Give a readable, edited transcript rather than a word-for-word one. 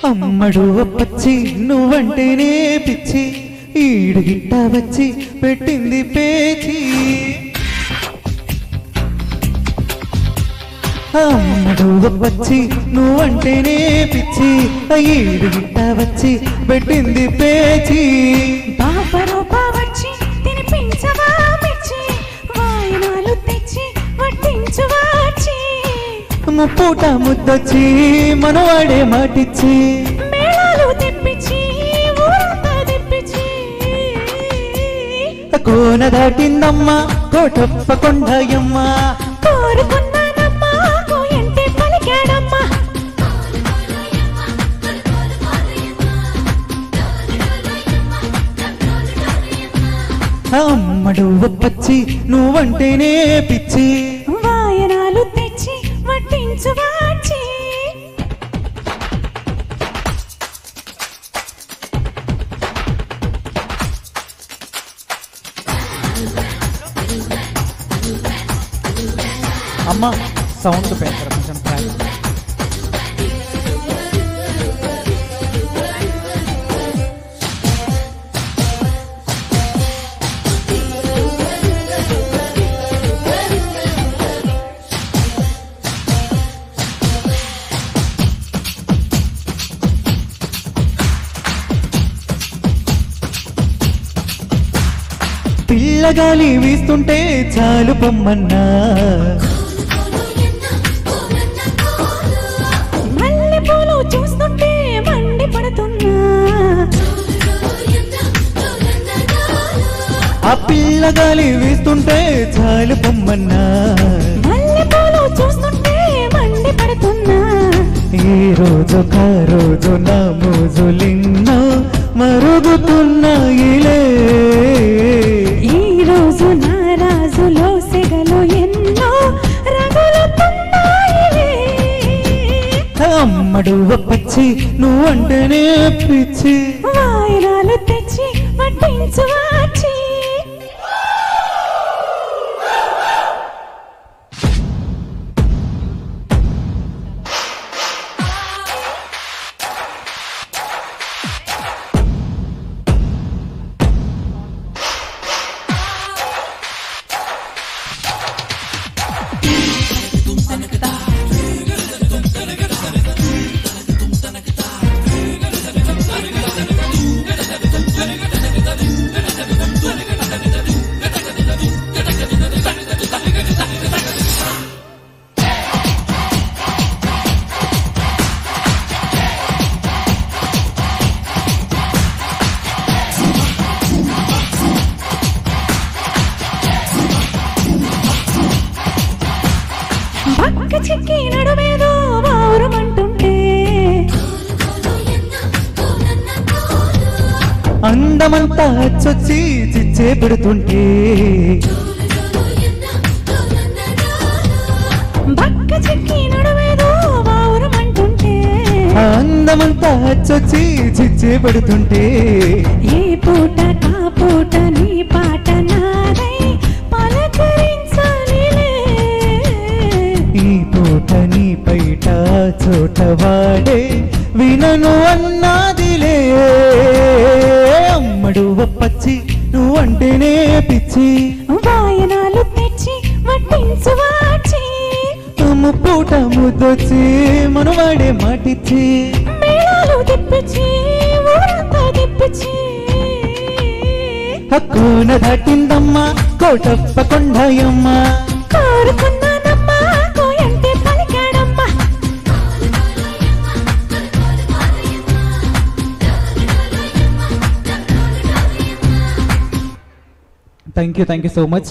అమ్మడు పచ్చి నువ్వంటేనే పిచ్చి ఈడు గిట్ట వచ్చి పెట్టింది పేచి. అమ్మడు పచ్చి నువ్వంటేనే పిచ్చి ఈడు గిట్ట వచ్చి పెట్టింది పేచి. బాబరో బావచ్చి తినిపించవా మిచ్చి వాయనాలు తెచ్చి వడ్డించువాచి. ముప్పూట ముద్దొచ్చి మనవాడే మాటిచ్చి మేళాలు తెప్పించి ఊరంతా తెప్పించి. కోన దాటిందమ్మ కోటప్ప కొండయమ్మ కోరుకున్నానమ్మా కోయంటే పలికాడమ్మా. అమ్మడు పచ్చి నువ్వంటేనే పిచ్చి వాయనాలు తెచ్చి వడ్డించువాచి. అమ్మ సౌండ్ పెంచరా కొంచెం ట్రాక్. పిల్లగాలి వీస్తుంటే చాలు పొమ్మన్నా మల్లెపూలు చూస్తుంటే మండి పడుతున్నా. ఆ పిల్లగాలి వీస్తుంటే చాలు పొమ్మన్నా. మల్లెపూలు చూస్తుంటే మండి పడుతున్నా. ఈ రోజు కా రోజు నా మోజులిన్నో మరుగుతున్నాయిలే. ఈ రోజు నా రాజులో సెగలో ఎన్నో రగులుతున్నాయిలే. అమ్మడు పచ్చి నువ్వంటేనే పిచ్చి వాయినాలు తెచ్చి వడ్డించువాచి. పక్క చిక్కి నడుమేదో వారుమంటుంటే అందమంతా చొచ్చి చిచ్చే పెడుతుంటే. పక్క చిక్కి నడుమేదో వారుమంటుంటే అందమంతా చొచ్చి చిచ్చే పెడుతుంటే. ఏ పూట కా పూట నీ పాట నాదై పలకరించాలిలే. ఈ పూట నీ పైట చోట వాడే వినను అన్నాదిలే. అమ్మడు పచ్చి నువ్వంటేనే పిచ్చి వాయనాలు తెచ్చి వడ్డించువాచి. ముప్పూట ముద్దొచ్చి మనవాడే మాటిచ్చి మేళాలు తెప్పించి ఊరంతా తెప్పించి. హక్కున దాటిందమ్మ కోటప్ప కొండయమ్మ కోరుకున్నానమ్మా కోయంటే పలికాడమ్మా. Thank you so much.